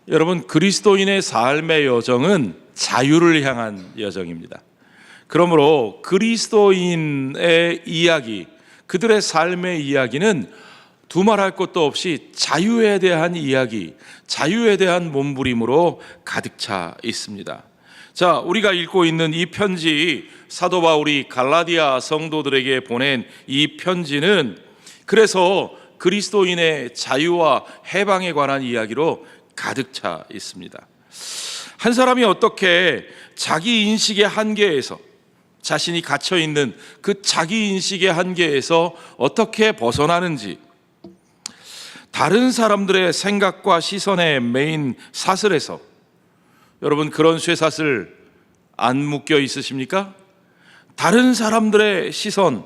여러분, 그리스도인의 삶의 여정은 자유를 향한 여정입니다. 그러므로 그리스도인의 이야기, 그들의 삶의 이야기는 두말할 것도 없이 자유에 대한 이야기, 자유에 대한 몸부림으로 가득 차 있습니다. 자, 우리가 읽고 있는 이 편지, 사도 바울이 갈라디아 성도들에게 보낸 이 편지는 그래서 그리스도인의 자유와 해방에 관한 이야기로 가득 차 있습니다. 한 사람이 어떻게 자기 인식의 한계에서, 자신이 갇혀 있는 그 자기 인식의 한계에서 어떻게 벗어나는지, 다른 사람들의 생각과 시선에 메인 사슬에서, 여러분 그런 쇠사슬 안 묶여 있으십니까? 다른 사람들의 시선,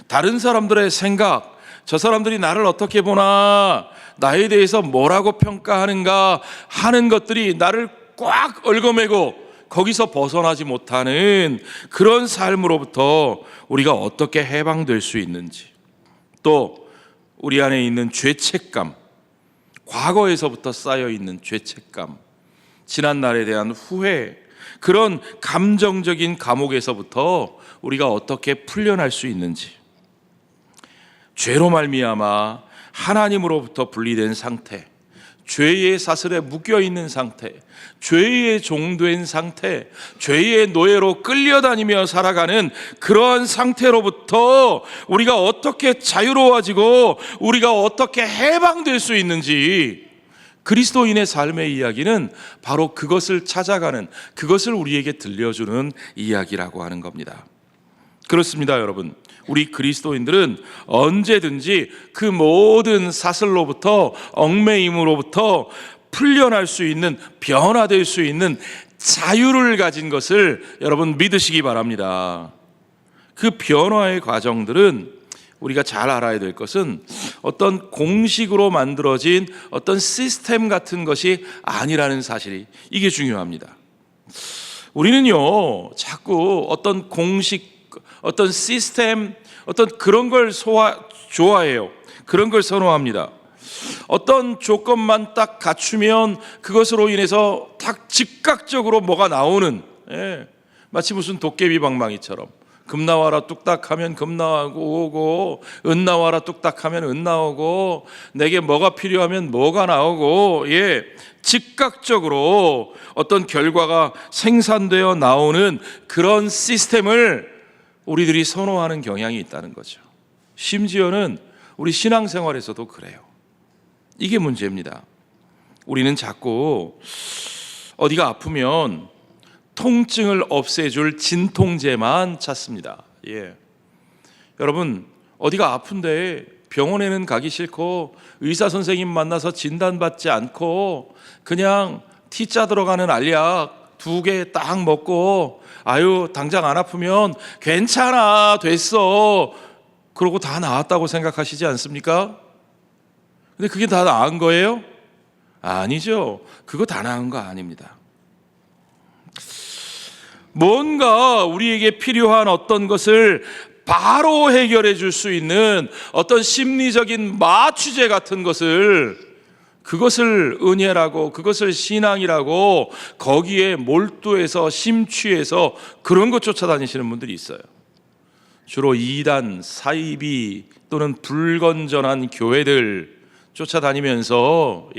다른 사람들의 생각, 저 사람들이 나를 어떻게 보나, 나에 대해서 뭐라고 평가하는가 하는 것들이 나를 꽉 얽어매고 거기서 벗어나지 못하는 그런 삶으로부터 우리가 어떻게 해방될 수 있는지, 또 우리 안에 있는 죄책감, 과거에서부터 쌓여있는 죄책감, 지난 날에 대한 후회, 그런 감정적인 감옥에서부터 우리가 어떻게 풀려날 수 있는지, 죄로 말미암아 하나님으로부터 분리된 상태, 죄의 사슬에 묶여있는 상태, 죄의 종된 상태, 죄의 노예로 끌려다니며 살아가는 그러한 상태로부터 우리가 어떻게 자유로워지고 우리가 어떻게 해방될 수 있는지, 그리스도인의 삶의 이야기는 바로 그것을 찾아가는, 그것을 우리에게 들려주는 이야기라고 하는 겁니다. 그렇습니다, 여러분. 우리 그리스도인들은 언제든지 그 모든 사슬로부터, 얽매임으로부터 풀려날 수 있는, 변화될 수 있는 자유를 가진 것을 여러분 믿으시기 바랍니다. 그 변화의 과정들은 우리가 잘 알아야 될 것은 어떤 공식으로 만들어진 어떤 시스템 같은 것이 아니라는 사실이, 이게 중요합니다. 우리는요, 자꾸 어떤 공식, 어떤 시스템, 어떤 그런 걸 좋아해요. 그런 걸 선호합니다. 어떤 조건만 딱 갖추면 그것으로 인해서 딱 즉각적으로 뭐가 나오는, 마치 무슨 도깨비 방망이처럼 금 나와라 뚝딱 하면 금 나오고, 은 나와라 뚝딱 하면 은 나오고, 내게 뭐가 필요하면 뭐가 나오고, 즉각적으로 어떤 결과가 생산되어 나오는 그런 시스템을 우리들이 선호하는 경향이 있다는 거죠. 심지어는 우리 신앙생활에서도 그래요. 이게 문제입니다. 우리는 자꾸 어디가 아프면 통증을 없애줄 진통제만 찾습니다. 여러분, 어디가 아픈데 병원에는 가기 싫고 의사 선생님 만나서 진단받지 않고 그냥 T자 들어가는 알약 2개 딱 먹고, 아유 당장 안 아프면 괜찮아 됐어, 그러고 다 나았다고 생각하시지 않습니까? 근데 그게 다 나은 거예요? 아니죠. 그거 다 나은 거 아닙니다. 뭔가 우리에게 필요한 어떤 것을 바로 해결해 줄 수 있는 어떤 심리적인 마취제 같은 것을, 그것을 은혜라고, 그것을 신앙이라고 거기에 몰두해서 심취해서 그런 것 쫓아다니시는 분들이 있어요. 주로 이단, 사이비 또는 불건전한 교회들 쫓아다니면서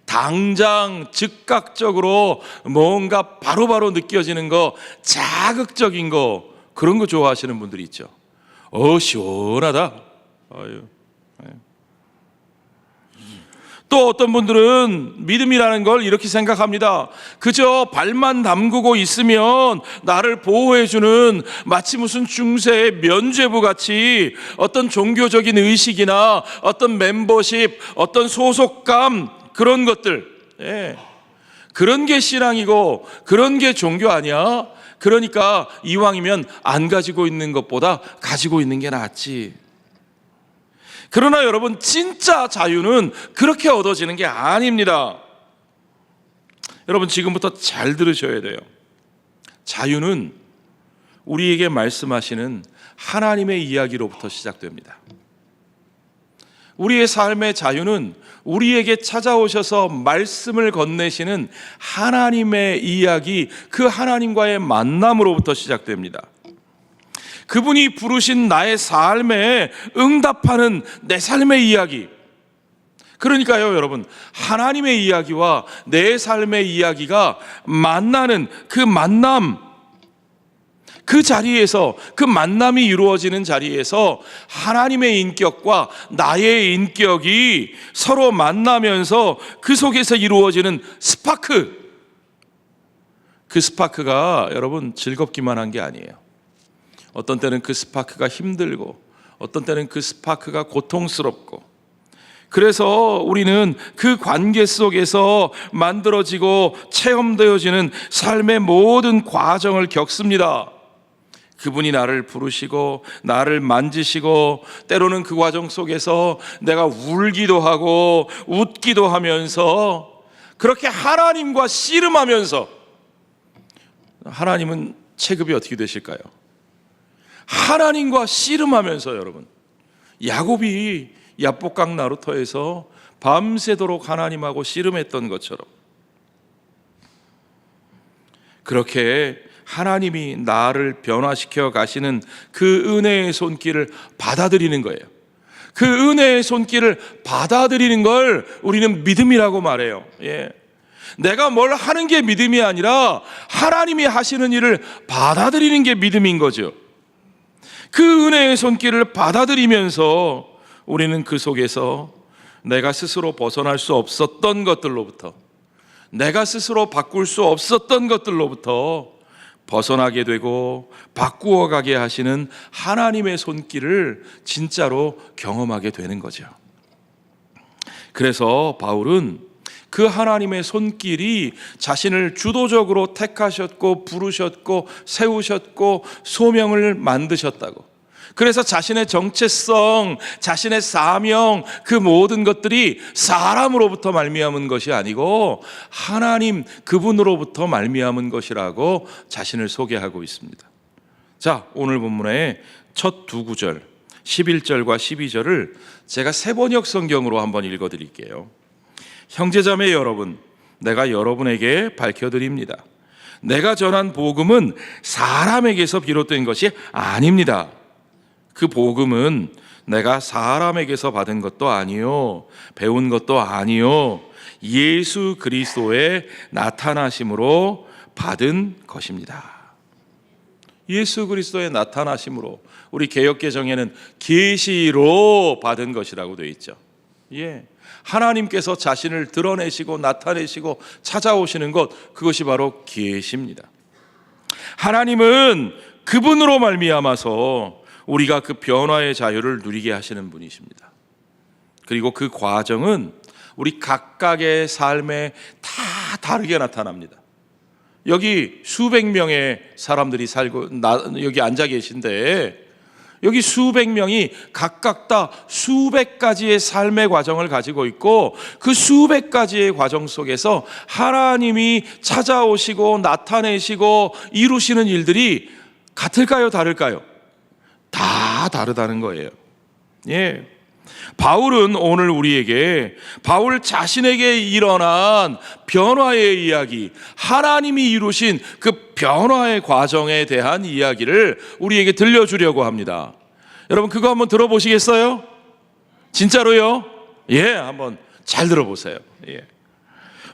당장 즉각적으로 뭔가 바로바로 느껴지는 거, 자극적인 거, 그런 거 좋아하시는 분들이 있죠. 시원하다. 또 어떤 분들은 믿음이라는 걸 이렇게 생각합니다. 그저 발만 담그고 있으면 나를 보호해주는, 마치 무슨 중세의 면죄부 같이 어떤 종교적인 의식이나 어떤 멤버십, 어떤 소속감, 그런 것들, 그런 게 신앙이고 그런 게 종교 아니야? 그러니까 이왕이면 안 가지고 있는 것보다 가지고 있는 게 낫지. 그러나 여러분, 진짜 자유는 그렇게 얻어지는 게 아닙니다. 여러분, 지금부터 잘 들으셔야 돼요. 자유는 우리에게 말씀하시는 하나님의 이야기로부터 시작됩니다. 우리의 삶의 자유는 우리에게 찾아오셔서 말씀을 건네시는 하나님의 이야기, 그 하나님과의 만남으로부터 시작됩니다. 그분이 부르신 나의 삶에 응답하는 내 삶의 이야기. 그러니까요, 여러분, 하나님의 이야기와 내 삶의 이야기가 만나는 그 만남, 그 자리에서, 그 만남이 이루어지는 자리에서 하나님의 인격과 나의 인격이 서로 만나면서 그 속에서 이루어지는 스파크, 그 스파크가 여러분 즐겁기만 한 게 아니에요. 어떤 때는 그 스파크가 힘들고, 어떤 때는 그 스파크가 고통스럽고, 그래서 우리는 그 관계 속에서 만들어지고 체험되어지는 삶의 모든 과정을 겪습니다. 그분이 나를 부르시고 나를 만지시고, 때로는 그 과정 속에서 내가 울기도 하고 웃기도 하면서, 그렇게 하나님과 씨름하면서, 하나님은 체급이 어떻게 되실까요? 하나님과 씨름하면서 여러분, 야곱이 야복강 나루터에서 밤새도록 하나님하고 씨름했던 것처럼, 그렇게 하나님이 나를 변화시켜 가시는 그 은혜의 손길을 받아들이는 거예요. 그 은혜의 손길을 받아들이는 걸 우리는 믿음이라고 말해요. 내가 뭘 하는 게 믿음이 아니라 하나님이 하시는 일을 받아들이는 게 믿음인 거죠. 그 은혜의 손길을 받아들이면서 우리는 그 속에서 내가 스스로 벗어날 수 없었던 것들로부터, 내가 스스로 바꿀 수 없었던 것들로부터 벗어나게 되고 바꾸어 가게 하시는 하나님의 손길을 진짜로 경험하게 되는 거죠. 그래서 바울은 그 하나님의 손길이 자신을 주도적으로 택하셨고 부르셨고 세우셨고 소명을 만드셨다고, 그래서 자신의 정체성, 자신의 사명, 그 모든 것들이 사람으로부터 말미암은 것이 아니고 하나님 그분으로부터 말미암은 것이라고 자신을 소개하고 있습니다. 자, 오늘 본문의 첫 두 구절 11절과 12절을 제가 세번역 성경으로 한번 읽어드릴게요. 형제자매 여러분, 내가 여러분에게 밝혀드립니다. 내가 전한 복음은 사람에게서 비롯된 것이 아닙니다. 그 복음은 내가 사람에게서 받은 것도 아니요, 배운 것도 아니요, 예수 그리스도의 나타나심으로 받은 것입니다. 예수 그리스도의 나타나심으로, 우리 개역개정에는 계시로 받은 것이라고 되어 있죠. 하나님께서 자신을 드러내시고 나타내시고 찾아오시는 것, 그것이 바로 계시입니다. 하나님은 그분으로 말미암아서 우리가 그 변화의 자유를 누리게 하시는 분이십니다. 그리고 그 과정은 우리 각각의 삶에 다 다르게 나타납니다. 여기 수백 명의 사람들이 여기 앉아 계신데, 여기 수백 명이 각각 다 수백 가지의 삶의 과정을 가지고 있고, 그 수백 가지의 과정 속에서 하나님이 찾아오시고 나타내시고 이루시는 일들이 같을까요, 다를까요? 다 다르다는 거예요. 바울은 오늘 우리에게 바울 자신에게 일어난 변화의 이야기, 하나님이 이루신 그 변화의 과정에 대한 이야기를 우리에게 들려주려고 합니다. 여러분, 그거 한번 들어보시겠어요? 진짜로요? 한번 잘 들어보세요.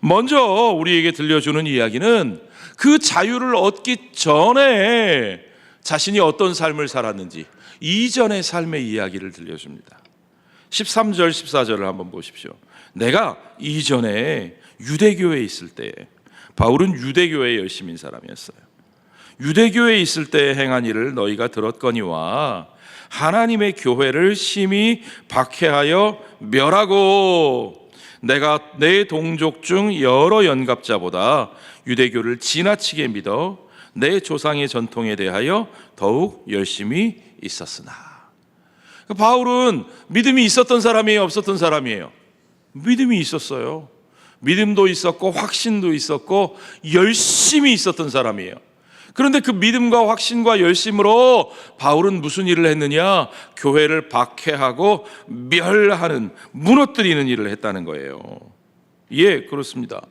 먼저 우리에게 들려주는 이야기는 그 자유를 얻기 전에 자신이 어떤 삶을 살았는지, 이전의 삶의 이야기를 들려줍니다. 13절 14절을 한번 보십시오. 내가 이전에 유대교회에 있을 때, 바울은 유대교회의 열심인 사람이었어요. 유대교회에 있을 때 행한 일을 너희가 들었거니와 하나님의 교회를 심히 박해하여 멸하고, 내가 내 동족 중 여러 연갑자보다 유대교를 지나치게 믿어 내 조상의 전통에 대하여 더욱 열심히 있었으나. 바울은 믿음이 있었던 사람이에요, 없었던 사람이에요? 믿음이 있었어요. 믿음도 있었고 확신도 있었고 열심히 있었던 사람이에요. 그런데 그 믿음과 확신과 열심으로 바울은 무슨 일을 했느냐? 교회를 박해하고 멸하는, 무너뜨리는 일을 했다는 거예요. 예, 그렇습니다.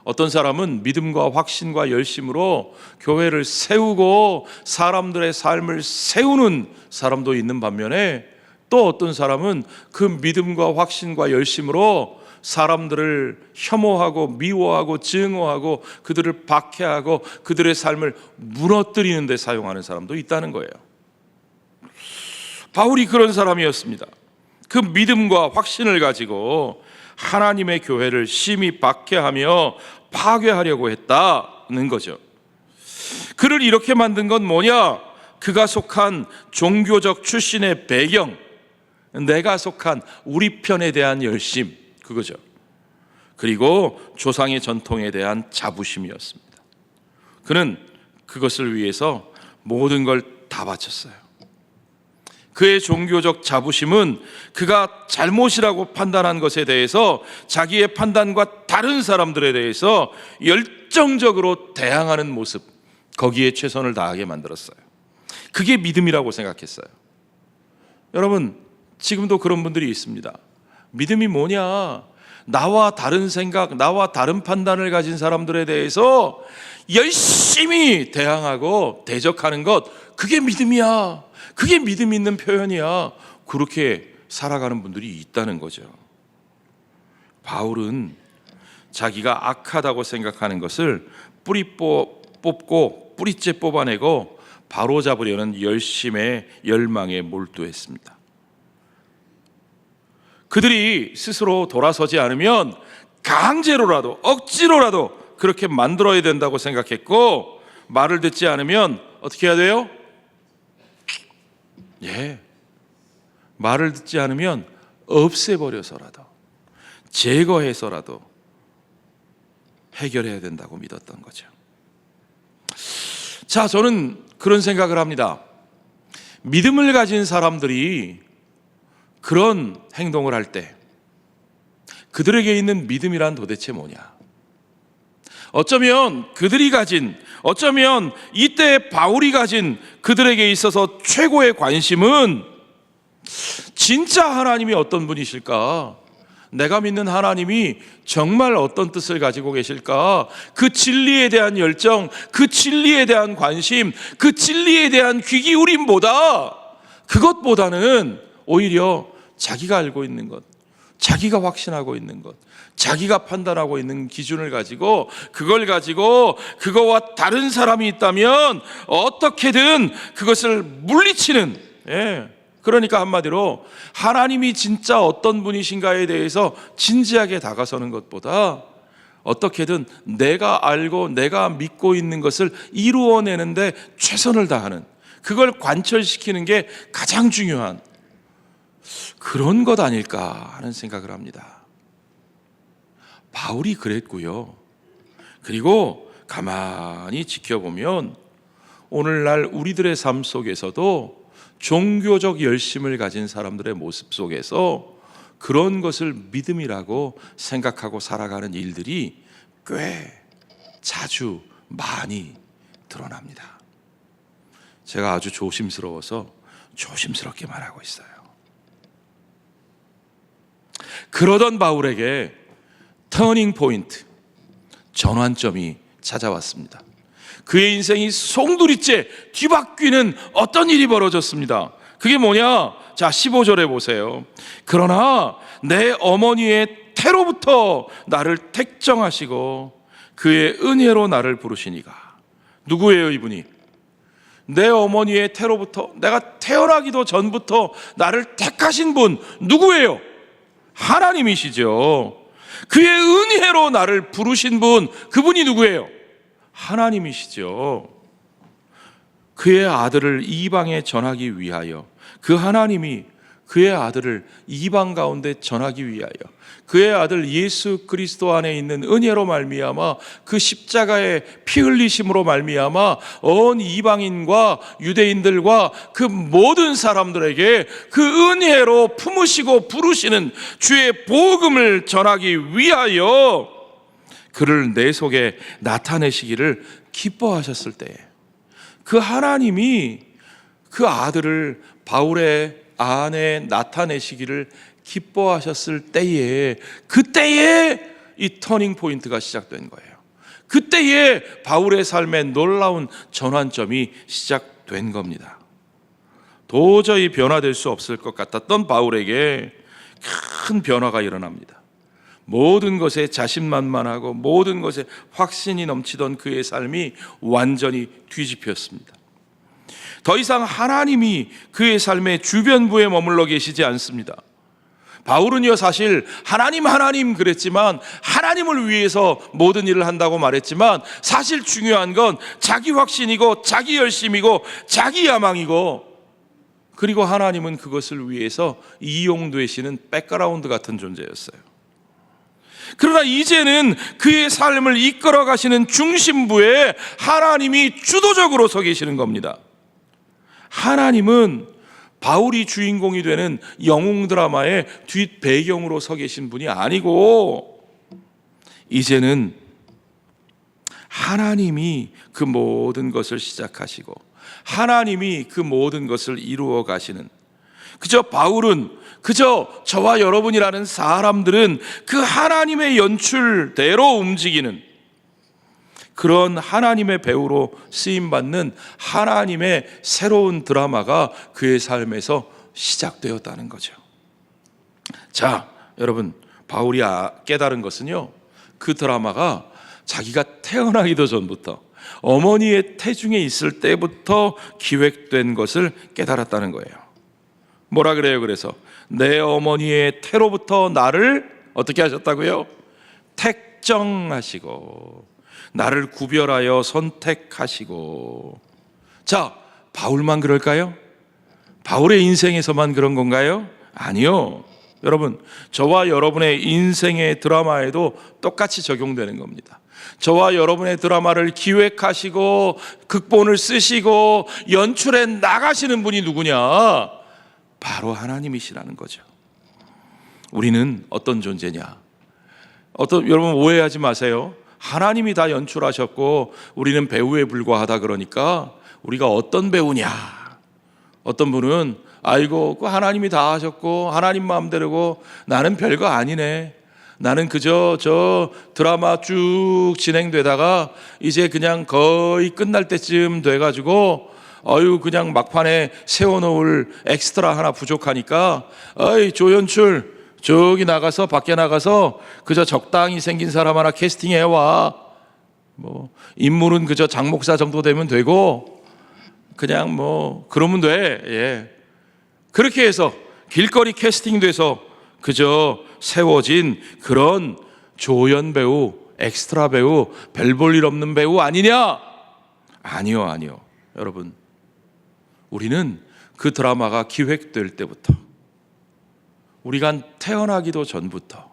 어떤 사람은 믿음과 확신과 열심으로 교회를 세우고 사람들의 삶을 세우는 사람도 있는 반면에, 또 어떤 사람은 그 믿음과 확신과 열심으로 사람들을 혐오하고 미워하고 증오하고 그들을 박해하고 그들의 삶을 무너뜨리는 데 사용하는 사람도 있다는 거예요. 바울이 그런 사람이었습니다. 그 믿음과 확신을 가지고 하나님의 교회를 심히 박해하며 파괴하려고 했다는 거죠. 그를 이렇게 만든 건 뭐냐? 그가 속한 종교적 출신의 배경, 내가 속한 우리 편에 대한 열심, 그거죠. 그리고 조상의 전통에 대한 자부심이었습니다. 그는 그것을 위해서 모든 걸 다 바쳤어요. 그의 종교적 자부심은 그가 잘못이라고 판단한 것에 대해서 자기의 판단과 다른 사람들에 대해서 열정적으로 대항하는 모습, 거기에 최선을 다하게 만들었어요. 그게 믿음이라고 생각했어요. 여러분, 지금도 그런 분들이 있습니다. 믿음이 뭐냐? 나와 다른 생각, 나와 다른 판단을 가진 사람들에 대해서 열심히 대항하고 대적하는 것, 그게 믿음이야. 그게 믿음 있는 표현이야. 그렇게 살아가는 분들이 있다는 거죠. 바울은 자기가 악하다고 생각하는 것을 뿌리 뽑고 뿌리째 뽑아내고 바로잡으려는 열심의 열망에 몰두했습니다. 그들이 스스로 돌아서지 않으면 강제로라도 억지로라도 그렇게 만들어야 된다고 생각했고, 말을 듣지 않으면 어떻게 해야 돼요? 말을 듣지 않으면 없애버려서라도, 제거해서라도 해결해야 된다고 믿었던 거죠. 자, 저는 그런 생각을 합니다. 믿음을 가진 사람들이 그런 행동을 할 때 그들에게 있는 믿음이란 도대체 뭐냐? 어쩌면 그들이 가진, 어쩌면 이때 바울이 가진 그들에게 있어서 최고의 관심은 진짜 하나님이 어떤 분이실까? 내가 믿는 하나님이 정말 어떤 뜻을 가지고 계실까? 그 진리에 대한 열정, 그 진리에 대한 관심, 그 진리에 대한 귀 기울임보다, 그것보다는 오히려 자기가 알고 있는 것, 자기가 확신하고 있는 것, 자기가 판단하고 있는 기준을 가지고, 그걸 가지고 그거와 다른 사람이 있다면 어떻게든 그것을 물리치는, 그러니까 한마디로 하나님이 진짜 어떤 분이신가에 대해서 진지하게 다가서는 것보다 어떻게든 내가 알고 내가 믿고 있는 것을 이루어내는데 최선을 다하는, 그걸 관철시키는 게 가장 중요한 그런 것 아닐까 하는 생각을 합니다. 바울이 그랬고요. 그리고 가만히 지켜보면 오늘날 우리들의 삶 속에서도 종교적 열심을 가진 사람들의 모습 속에서 그런 것을 믿음이라고 생각하고 살아가는 일들이 꽤 자주 많이 드러납니다. 제가 아주 조심스러워서 조심스럽게 말하고 있어요. 그러던 바울에게 터닝 포인트, 전환점이 찾아왔습니다. 그의 인생이 송두리째 뒤바뀌는 어떤 일이 벌어졌습니다. 그게 뭐냐? 자, 15절에 보세요. 그러나 내 어머니의 태로부터 나를 택정하시고 그의 은혜로 나를 부르시니가. 누구예요, 이분이? 내 어머니의 태로부터, 내가 태어나기도 전부터 나를 택하신 분 누구예요? 하나님이시죠. 그의 은혜로 나를 부르신 분, 그분이 누구예요? 하나님이시죠. 그의 아들을 이방에 전하기 위하여, 그 하나님이 그의 아들을 이방 가운데 전하기 위하여 그의 아들 예수 그리스도 안에 있는 은혜로 말미암아 그 십자가의 피 흘리심으로 말미암아 온 이방인과 유대인들과 그 모든 사람들에게 그 은혜로 품으시고 부르시는 주의 복음을 전하기 위하여 그를 내 속에 나타내시기를 기뻐하셨을 때, 그 하나님이 그 아들을 바울의 안에 나타내시기를 기뻐하셨을 때에, 그때에 이 터닝 포인트가 시작된 거예요. 그때에 바울의 삶에 놀라운 전환점이 시작된 겁니다. 도저히 변화될 수 없을 것 같았던 바울에게 큰 변화가 일어납니다. 모든 것에 자신만만하고 모든 것에 확신이 넘치던 그의 삶이 완전히 뒤집혔습니다. 더 이상 하나님이 그의 삶의 주변부에 머물러 계시지 않습니다. 바울은요, 사실 하나님 그랬지만, 하나님을 위해서 모든 일을 한다고 말했지만, 사실 중요한 건 자기 확신이고 자기 열심이고 자기 야망이고, 그리고 하나님은 그것을 위해서 이용되시는 백그라운드 같은 존재였어요. 그러나 이제는 그의 삶을 이끌어 가시는 중심부에 하나님이 주도적으로 서 계시는 겁니다. 하나님은 바울이 주인공이 되는 영웅 드라마의 뒷배경으로 서 계신 분이 아니고, 이제는 하나님이 그 모든 것을 시작하시고 하나님이 그 모든 것을 이루어 가시는, 그저 바울은, 그저 저와 여러분이라는 사람들은 그 하나님의 연출대로 움직이는 그런 하나님의 배우로 쓰임받는 하나님의 새로운 드라마가 그의 삶에서 시작되었다는 거죠. 자, 여러분, 바울이 깨달은 것은요, 그 드라마가 자기가 태어나기도 전부터, 어머니의 태중에 있을 때부터 기획된 것을 깨달았다는 거예요. 뭐라 그래요? 그래서 내 어머니의 태로부터 나를 어떻게 하셨다고요? 택정하시고 나를 구별하여 선택하시고. 자, 바울만 그럴까요? 바울의 인생에서만 그런 건가요? 아니요. 여러분, 저와 여러분의 인생의 드라마에도 똑같이 적용되는 겁니다. 저와 여러분의 드라마를 기획하시고 극본을 쓰시고 연출해 나가시는 분이 누구냐? 바로 하나님이시라는 거죠. 우리는 어떤 존재냐? 여러분 오해하지 마세요. 하나님이 다 연출하셨고 우리는 배우에 불과하다 그러니까 우리가 어떤 배우냐? 어떤 분은 아이고 그 하나님이 다 하셨고 하나님 마음대로고 나는 별거 아니네. 나는 그저 저 드라마 쭉 진행되다가 이제 그냥 거의 끝날 때쯤 돼가지고 그냥 막판에 세워놓을 엑스트라 하나 부족하니까 조연출 저기 나가서 밖에 나가서 그저 적당히 생긴 사람 하나 캐스팅해와. 뭐 인물은 그저 장 목사 정도 되면 되고 그냥 뭐 그러면 돼. 예. 그렇게 해서 길거리 캐스팅돼서 그저 세워진 그런 조연 배우, 엑스트라 배우, 별 볼 일 없는 배우 아니냐? 아니요. 여러분, 우리는 그 드라마가 기획될 때부터, 우리가 태어나기도 전부터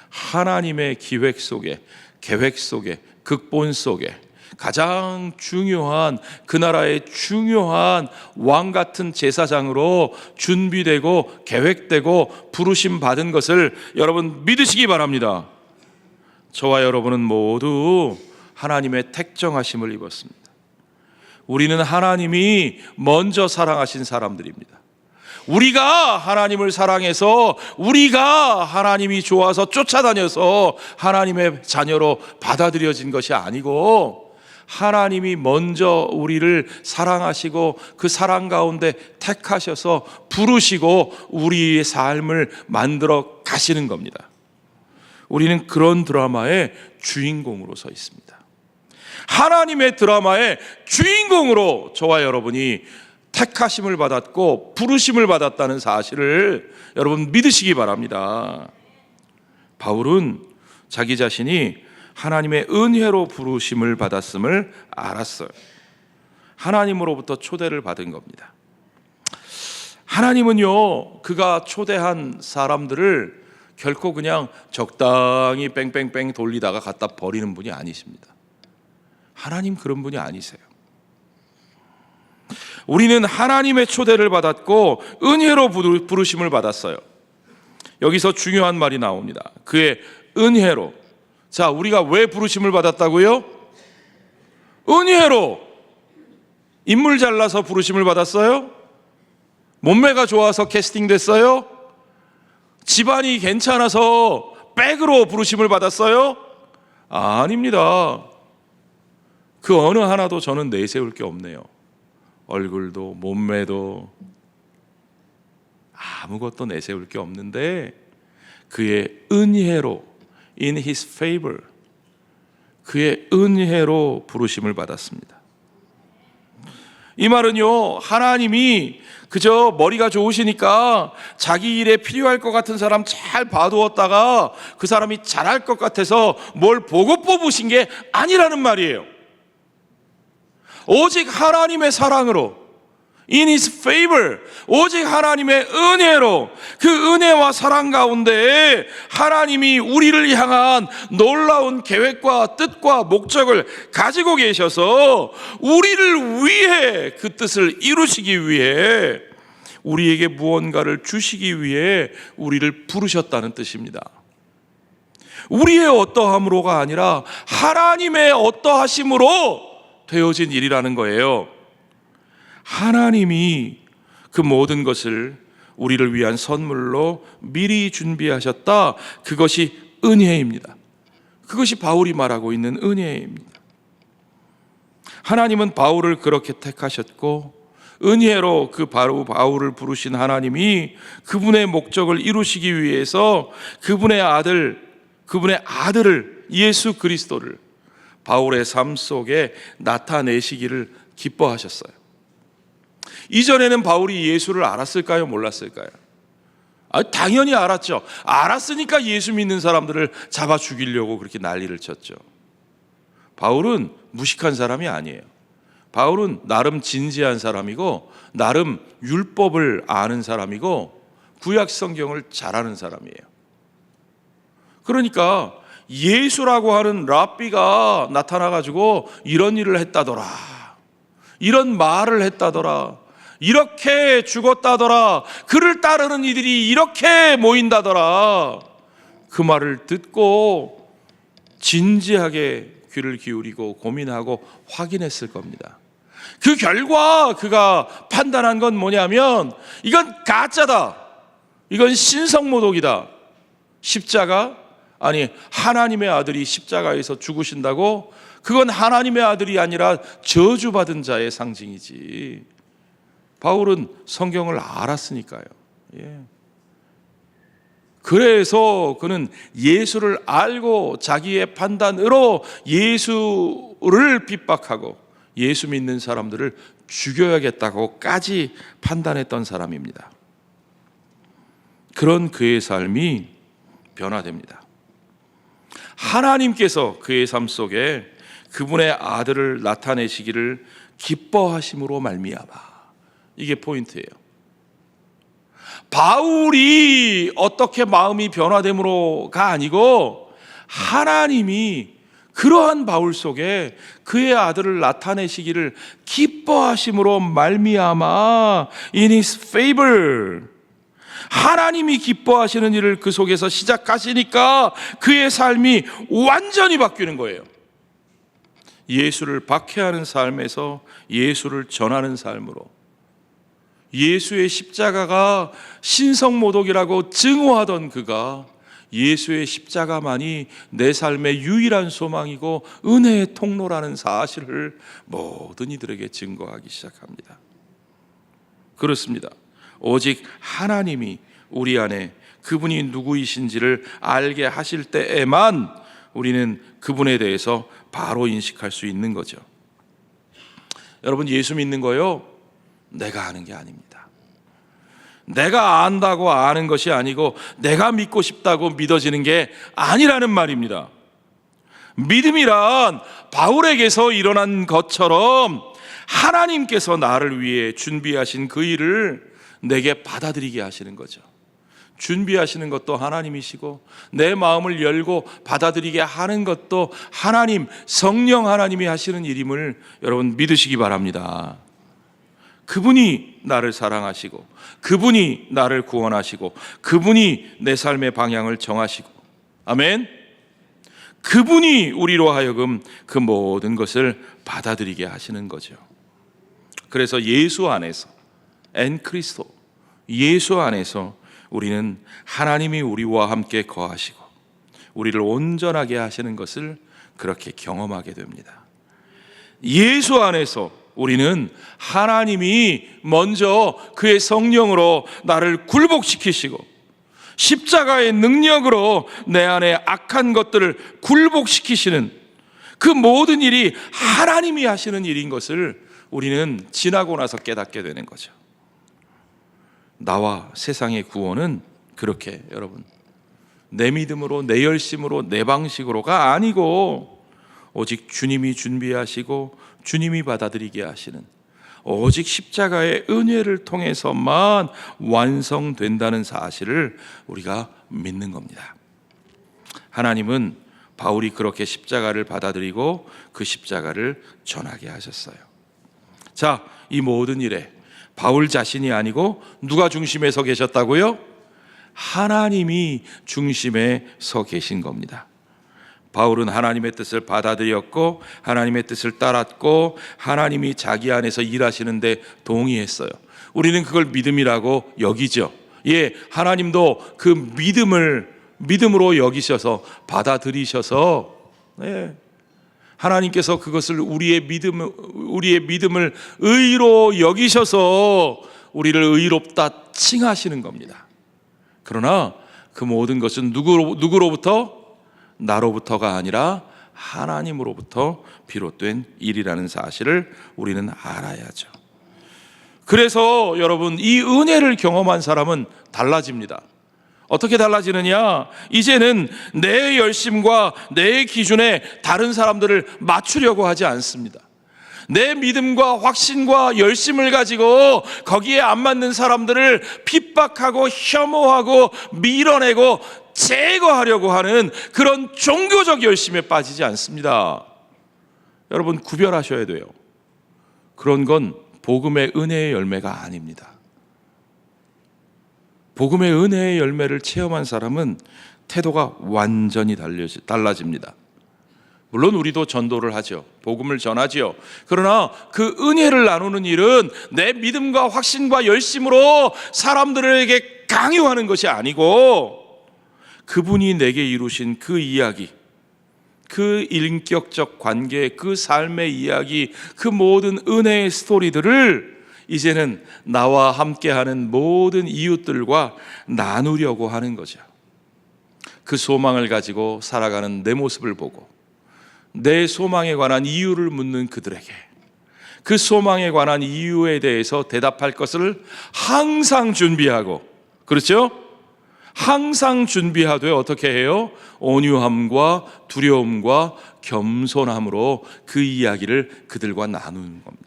하나님의 기획 속에, 계획 속에, 극본 속에 가장 중요한, 그 나라의 중요한 왕 같은 제사장으로 준비되고 계획되고 부르심 받은 것을 여러분 믿으시기 바랍니다. 저와 여러분은 모두 하나님의 택정하심을 입었습니다. 우리는 하나님이 먼저 사랑하신 사람들입니다. 우리가 하나님을 사랑해서, 우리가 하나님이 좋아서 쫓아다녀서 하나님의 자녀로 받아들여진 것이 아니고, 하나님이 먼저 우리를 사랑하시고 그 사랑 가운데 택하셔서 부르시고 우리의 삶을 만들어 가시는 겁니다. 우리는 그런 드라마의 주인공으로 서 있습니다. 하나님의 드라마의 주인공으로 저와 여러분이 택하심을 받았고 부르심을 받았다는 사실을 여러분 믿으시기 바랍니다. 바울은 자기 자신이 하나님의 은혜로 부르심을 받았음을 알았어요. 하나님으로부터 초대를 받은 겁니다. 하나님은요, 그가 초대한 사람들을 결코 그냥 적당히 뺑뺑뺑 돌리다가 갖다 버리는 분이 아니십니다. 하나님 그런 분이 아니세요. 우리는 하나님의 초대를 받았고 은혜로 부르심을 받았어요. 여기서 중요한 말이 나옵니다. 그의 은혜로. 자, 우리가 왜 부르심을 받았다고요? 은혜로. 인물 잘나서 부르심을 받았어요? 몸매가 좋아서 캐스팅됐어요? 집안이 괜찮아서 백으로 부르심을 받았어요? 아닙니다. 그 어느 하나도 저는 내세울 게 없네요. 얼굴도 몸매도 아무것도 내세울 게 없는데 그의 은혜로 in his favor, 그의 은혜로 부르심을 받았습니다. 이 말은요, 하나님이 그저 머리가 좋으시니까 자기 일에 필요할 것 같은 사람 잘 봐두었다가 그 사람이 잘할 것 같아서 뭘 보고 뽑으신 게 아니라는 말이에요. 오직 하나님의 사랑으로, in his favor, 오직 하나님의 은혜로, 그 은혜와 사랑 가운데 하나님이 우리를 향한 놀라운 계획과 뜻과 목적을 가지고 계셔서 우리를 위해, 그 뜻을 이루시기 위해, 우리에게 무언가를 주시기 위해 우리를 부르셨다는 뜻입니다. 우리의 어떠함으로가 아니라 하나님의 어떠하심으로 되어진 일이라는 거예요. 하나님이 그 모든 것을 우리를 위한 선물로 미리 준비하셨다. 그것이 은혜입니다. 그것이 바울이 말하고 있는 은혜입니다. 하나님은 바울을 그렇게 택하셨고 은혜로 그 바로 바울을 부르신 하나님이 그분의 목적을 이루시기 위해서 그분의 아들을 예수 그리스도를 바울의 삶 속에 나타내시기를 기뻐하셨어요. 이전에는 바울이 예수를 알았을까요? 몰랐을까요? 당연히 알았죠. 알았으니까 예수 믿는 사람들을 잡아 죽이려고 그렇게 난리를 쳤죠. 바울은 무식한 사람이 아니에요. 바울은 나름 진지한 사람이고 나름 율법을 아는 사람이고 구약 성경을 잘 아는 사람이에요. 그러니까 예수라고 하는 랍비가 나타나가지고 이런 일을 했다더라, 이런 말을 했다더라, 이렇게 죽었다더라, 그를 따르는 이들이 이렇게 모인다더라, 그 말을 듣고 진지하게 귀를 기울이고 고민하고 확인했을 겁니다. 그 결과 그가 판단한 건 뭐냐면 이건 가짜다, 이건 신성모독이다. 십자가, 아니 하나님의 아들이 십자가에서 죽으신다고? 그건 하나님의 아들이 아니라 저주받은 자의 상징이지. 바울은 성경을 알았으니까요. 그래서 그는 예수를 알고 자기의 판단으로 예수를 핍박하고 예수 믿는 사람들을 죽여야겠다고까지 판단했던 사람입니다. 그런 그의 삶이 변화됩니다. 하나님께서 그의 삶 속에 그분의 아들을 나타내시기를 기뻐하심으로 말미암아, 이게 포인트예요. 바울이 어떻게 마음이 변화됨으로가 아니고 하나님이 그러한 바울 속에 그의 아들을 나타내시기를 기뻐하심으로 말미암아, in his favor, 하나님이 기뻐하시는 일을 그 속에서 시작하시니까 그의 삶이 완전히 바뀌는 거예요. 예수를 박해하는 삶에서 예수를 전하는 삶으로, 예수의 십자가가 신성모독이라고 증오하던 그가 예수의 십자가만이 내 삶의 유일한 소망이고 은혜의 통로라는 사실을 모든 이들에게 증거하기 시작합니다. 그렇습니다. 오직 하나님이 우리 안에 그분이 누구이신지를 알게 하실 때에만 우리는 그분에 대해서 바로 인식할 수 있는 거죠. 여러분, 예수 믿는 거요, 내가 아는 게 아닙니다. 내가 안다고 아는 것이 아니고 내가 믿고 싶다고 믿어지는 게 아니라는 말입니다. 믿음이란 바울에게서 일어난 것처럼 하나님께서 나를 위해 준비하신 그 일을 내게 받아들이게 하시는 거죠. 준비하시는 것도 하나님이시고 내 마음을 열고 받아들이게 하는 것도 하나님, 성령 하나님이 하시는 일임을 여러분 믿으시기 바랍니다. 그분이 나를 사랑하시고 그분이 나를 구원하시고 그분이 내 삶의 방향을 정하시고, 아멘, 그분이 우리로 하여금 그 모든 것을 받아들이게 하시는 거죠. 그래서 예수 안에서, 엔 크리스토, 예수 안에서 우리는 하나님이 우리와 함께 거하시고 우리를 온전하게 하시는 것을 그렇게 경험하게 됩니다. 예수 안에서 우리는 하나님이 먼저 그의 성령으로 나를 굴복시키시고 십자가의 능력으로 내 안에 악한 것들을 굴복시키시는 그 모든 일이 하나님이 하시는 일인 것을 우리는 지나고 나서 깨닫게 되는 거죠. 나와 세상의 구원은 그렇게 여러분, 내 믿음으로, 내 열심으로, 내 방식으로가 아니고 오직 주님이 준비하시고 주님이 받아들이게 하시는 오직 십자가의 은혜를 통해서만 완성된다는 사실을 우리가 믿는 겁니다. 하나님은 바울이 그렇게 십자가를 받아들이고 그 십자가를 전하게 하셨어요. 자, 이 모든 일에 바울 자신이 아니고 누가 중심에 서 계셨다고요? 하나님이 중심에 서 계신 겁니다. 바울은 하나님의 뜻을 받아들였고 하나님의 뜻을 따랐고 하나님이 자기 안에서 일하시는데 동의했어요. 우리는 그걸 믿음이라고 여기죠. 예, 하나님도 그 믿음으로 여기셔서 받아들이셔서, 예, 하나님께서 그것을 우리의 믿음을 의로 여기셔서 우리를 의롭다 칭하시는 겁니다. 그러나 그 모든 것은 누구로부터? 나로부터가 아니라 하나님으로부터 비롯된 일이라는 사실을 우리는 알아야죠. 그래서 여러분, 이 은혜를 경험한 사람은 달라집니다. 어떻게 달라지느냐? 이제는 내 열심과 내 기준에 다른 사람들을 맞추려고 하지 않습니다. 내 믿음과 확신과 열심을 가지고 거기에 안 맞는 사람들을 핍박하고 혐오하고 밀어내고 제거하려고 하는 그런 종교적 열심에 빠지지 않습니다. 여러분, 구별하셔야 돼요. 그런 건 복음의 은혜의 열매가 아닙니다. 복음의 은혜의 열매를 체험한 사람은 태도가 완전히 달라집니다. 물론 우리도 전도를 하죠. 복음을 전하지요. 그러나 그 은혜를 나누는 일은 내 믿음과 확신과 열심으로 사람들에게 강요하는 것이 아니고 그분이 내게 이루신 그 이야기, 그 인격적 관계, 그 삶의 이야기, 그 모든 은혜의 스토리들을 이제는 나와 함께하는 모든 이웃들과 나누려고 하는 거죠. 그 소망을 가지고 살아가는 내 모습을 보고 내 소망에 관한 이유를 묻는 그들에게 그 소망에 관한 이유에 대해서 대답할 것을 항상 준비하고, 그렇죠? 항상 준비하되 어떻게 해요? 온유함과 두려움과 겸손함으로 그 이야기를 그들과 나누는 겁니다.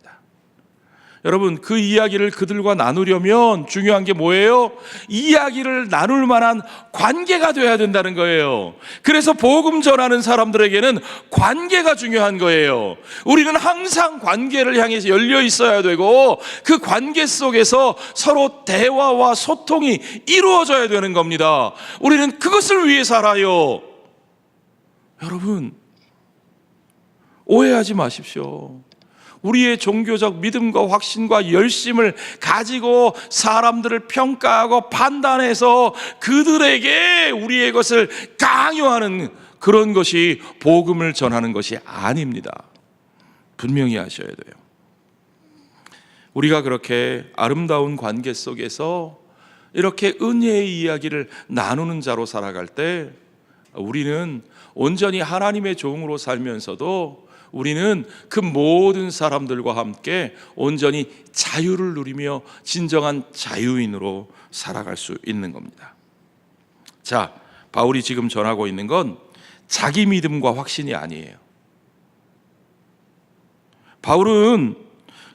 여러분, 그 이야기를 그들과 나누려면 중요한 게 뭐예요? 이야기를 나눌 만한 관계가 돼야 된다는 거예요. 그래서 복음 전하는 사람들에게는 관계가 중요한 거예요. 우리는 항상 관계를 향해서 열려 있어야 되고 그 관계 속에서 서로 대화와 소통이 이루어져야 되는 겁니다. 우리는 그것을 위해 살아요. 여러분, 오해하지 마십시오. 우리의 종교적 믿음과 확신과 열심을 가지고 사람들을 평가하고 판단해서 그들에게 우리의 것을 강요하는 그런 것이 복음을 전하는 것이 아닙니다. 분명히 하셔야 돼요. 우리가 그렇게 아름다운 관계 속에서 이렇게 은혜의 이야기를 나누는 자로 살아갈 때 우리는 온전히 하나님의 종으로 살면서도 우리는 그 모든 사람들과 함께 온전히 자유를 누리며 진정한 자유인으로 살아갈 수 있는 겁니다. 자, 바울이 지금 전하고 있는 건 자기 믿음과 확신이 아니에요. 바울은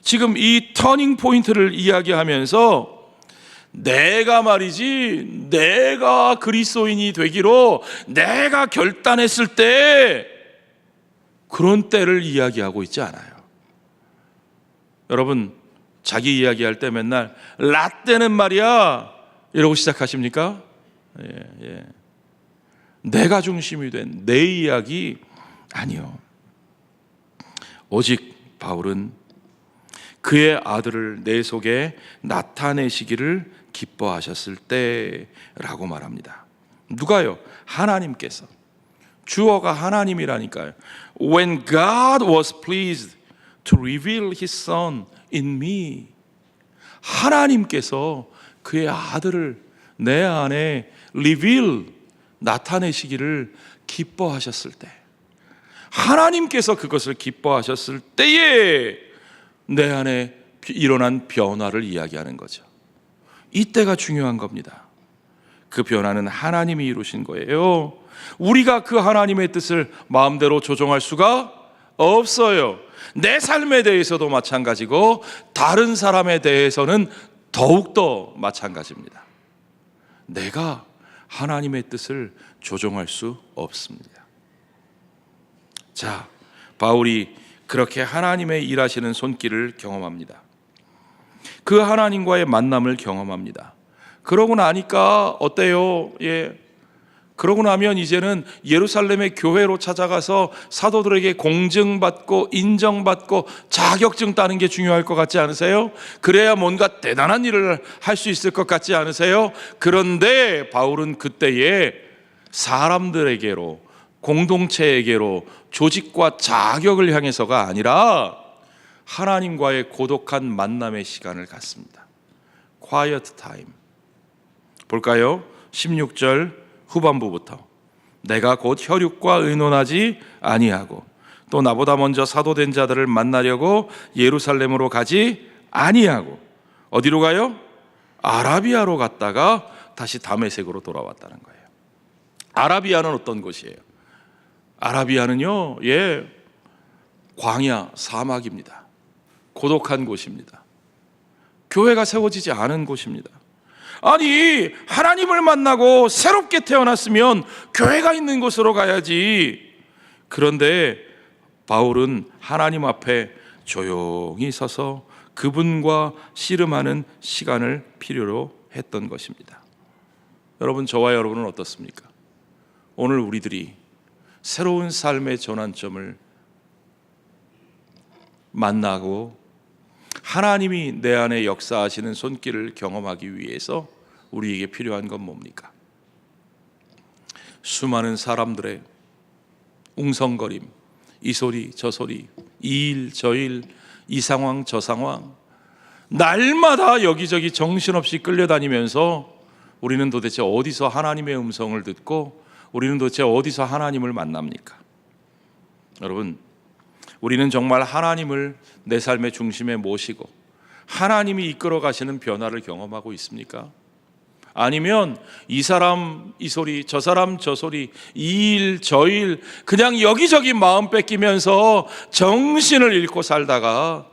지금 이 터닝 포인트를 이야기하면서 내가 말이지, 내가 그리스도인이 되기로 내가 결단했을 때 그런 때를 이야기하고 있지 않아요. 여러분, 자기 이야기할 때 맨날 라떼는 말이야 이러고 시작하십니까? 예. 내가 중심이 된 내 이야기 아니요. 오직 바울은 그의 아들을 내 속에 나타내시기를 기뻐하셨을 때라고 말합니다. 누가요? 하나님께서. 주어가 하나님이라니까요. When God was pleased to reveal His Son in me. 하나님께서 그의 아들을 내 안에 reveal, 나타내시기를 기뻐하셨을 때, 하나님께서 그것을 기뻐하셨을 때에 내 안에 일어난 변화를 이야기하는 거죠. 이때가 중요한 겁니다. 그 변화는 하나님이 이루신 거예요. 우리가 그 하나님의 뜻을 마음대로 조종할 수가 없어요. 내 삶에 대해서도 마찬가지고 다른 사람에 대해서는 더욱더 마찬가지입니다. 내가 하나님의 뜻을 조종할 수 없습니다. 자, 바울이 그렇게 하나님의 일하시는 손길을 경험합니다. 그 하나님과의 만남을 경험합니다. 그러고 나니까 어때요? 그러고 나면 이제는 예루살렘의 교회로 찾아가서 사도들에게 공증받고 인정받고 자격증 따는 게 중요할 것 같지 않으세요? 그래야 뭔가 대단한 일을 할 수 있을 것 같지 않으세요? 그런데 바울은 그때에 사람들에게로, 공동체에게로, 조직과 자격을 향해서가 아니라 하나님과의 고독한 만남의 시간을 갖습니다. Quiet time. 볼까요? 16절 후반부부터 내가 곧 혈육과 의논하지 아니하고 또 나보다 먼저 사도된 자들을 만나려고 예루살렘으로 가지 아니하고 어디로 가요? 아라비아로 갔다가 다시 다메섹으로 돌아왔다는 거예요. 아라비아는 어떤 곳이에요? 아라비아는요, 광야, 사막입니다. 고독한 곳입니다. 교회가 세워지지 않은 곳입니다. 아니, 하나님을 만나고 새롭게 태어났으면 교회가 있는 곳으로 가야지. 그런데 바울은 하나님 앞에 조용히 서서 그분과 씨름하는 시간을 필요로 했던 것입니다. 여러분, 저와 여러분은 어떻습니까? 오늘 우리들이 새로운 삶의 전환점을 만나고 하나님이 내 안에 역사하시는 손길을 경험하기 위해서 우리에게 필요한 건 뭡니까? 수많은 사람들의 웅성거림, 이 소리 저 소리, 이 일 저 일, 이 상황 저 상황, 날마다 여기저기 정신없이 끌려다니면서 우리는 도대체 어디서 하나님의 음성을 듣고 우리는 도대체 어디서 하나님을 만납니까? 여러분, 우리는 정말 하나님을 내 삶의 중심에 모시고 하나님이 이끌어 가시는 변화를 경험하고 있습니까? 아니면 이 사람 이 소리, 저 사람 저 소리, 이 일 저 일, 그냥 여기저기 마음 뺏기면서 정신을 잃고 살다가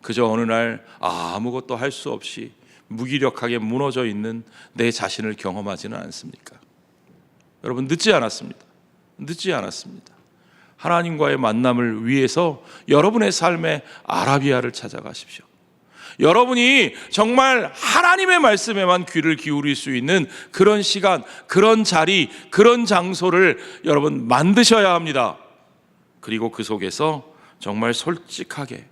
그저 어느 날 아무것도 할 수 없이 무기력하게 무너져 있는 내 자신을 경험하지는 않습니까? 여러분, 늦지 않았습니다. 늦지 않았습니다. 하나님과의 만남을 위해서 여러분의 삶의 아라비아를 찾아가십시오. 여러분이 정말 하나님의 말씀에만 귀를 기울일 수 있는 그런 시간, 그런 자리, 그런 장소를 여러분 만드셔야 합니다. 그리고 그 속에서 정말 솔직하게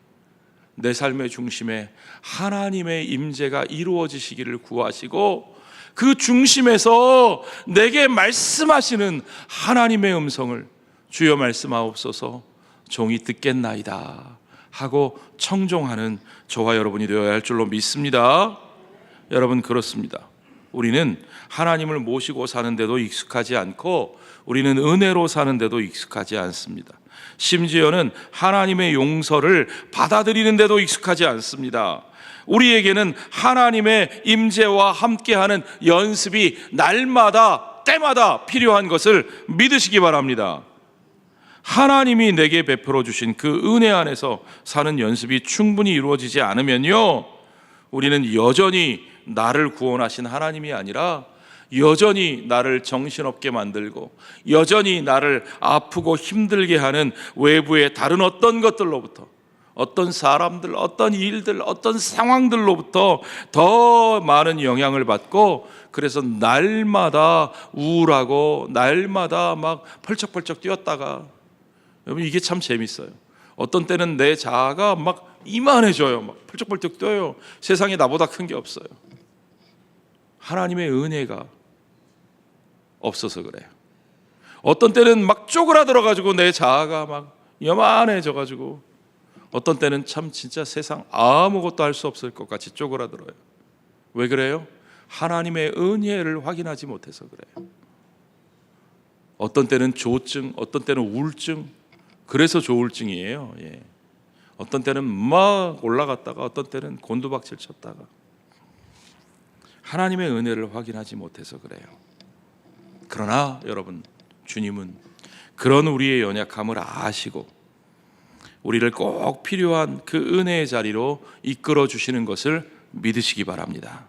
내 삶의 중심에 하나님의 임재가 이루어지시기를 구하시고 그 중심에서 내게 말씀하시는 하나님의 음성을 주여 말씀하옵소서, 종이 듣겠나이다 하고 청종하는 저와 여러분이 되어야 할 줄로 믿습니다. 여러분, 그렇습니다. 우리는 하나님을 모시고 사는데도 익숙하지 않고 우리는 은혜로 사는데도 익숙하지 않습니다. 심지어는 하나님의 용서를 받아들이는데도 익숙하지 않습니다. 우리에게는 하나님의 임재와 함께하는 연습이 날마다 때마다 필요한 것을 믿으시기 바랍니다. 하나님이 내게 베풀어 주신 그 은혜 안에서 사는 연습이 충분히 이루어지지 않으면요, 우리는 여전히 나를 구원하신 하나님이 아니라 여전히 나를 정신없게 만들고 여전히 나를 아프고 힘들게 하는 외부의 다른 어떤 것들로부터, 어떤 사람들, 어떤 일들, 어떤 상황들로부터 더 많은 영향을 받고, 그래서 날마다 우울하고 날마다 막 펄쩍펄쩍 뛰었다가, 여러분, 이게 참 재밌어요. 어떤 때는 내 자아가 막 이만해져요. 막 펄쩍펄쩍 떠요. 세상에 나보다 큰 게 없어요. 하나님의 은혜가 없어서 그래요. 어떤 때는 막 쪼그라들어가지고 내 자아가 막 요만해져가지고, 어떤 때는 참 진짜 세상 아무것도 할 수 없을 것 같이 쪼그라들어요. 왜 그래요? 하나님의 은혜를 확인하지 못해서 그래요. 어떤 때는 조증, 어떤 때는 우울증, 그래서 조울증이에요. 예. 어떤 때는 막 올라갔다가 어떤 때는 곤두박질 쳤다가, 하나님의 은혜를 확인하지 못해서 그래요. 그러나 여러분, 주님은 그런 우리의 연약함을 아시고 우리를 꼭 필요한 그 은혜의 자리로 이끌어 주시는 것을 믿으시기 바랍니다.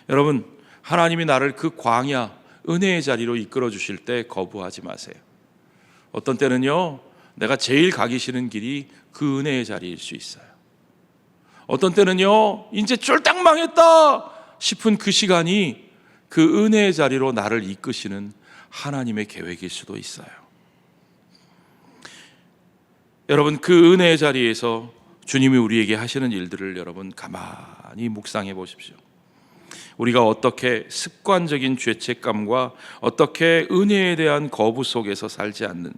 여러분, 하나님이 나를 그 광야 은혜의 자리로 이끌어 주실 때 거부하지 마세요. 어떤 때는요, 내가 제일 가기 싫은 길이 그 은혜의 자리일 수 있어요. 어떤 때는요, 이제 쫄딱 망했다 싶은 그 시간이 그 은혜의 자리로 나를 이끄시는 하나님의 계획일 수도 있어요. 여러분, 그 은혜의 자리에서 주님이 우리에게 하시는 일들을 여러분 가만히 묵상해 보십시오. 우리가 어떻게 습관적인 죄책감과 어떻게 은혜에 대한 거부 속에서 살지 않는,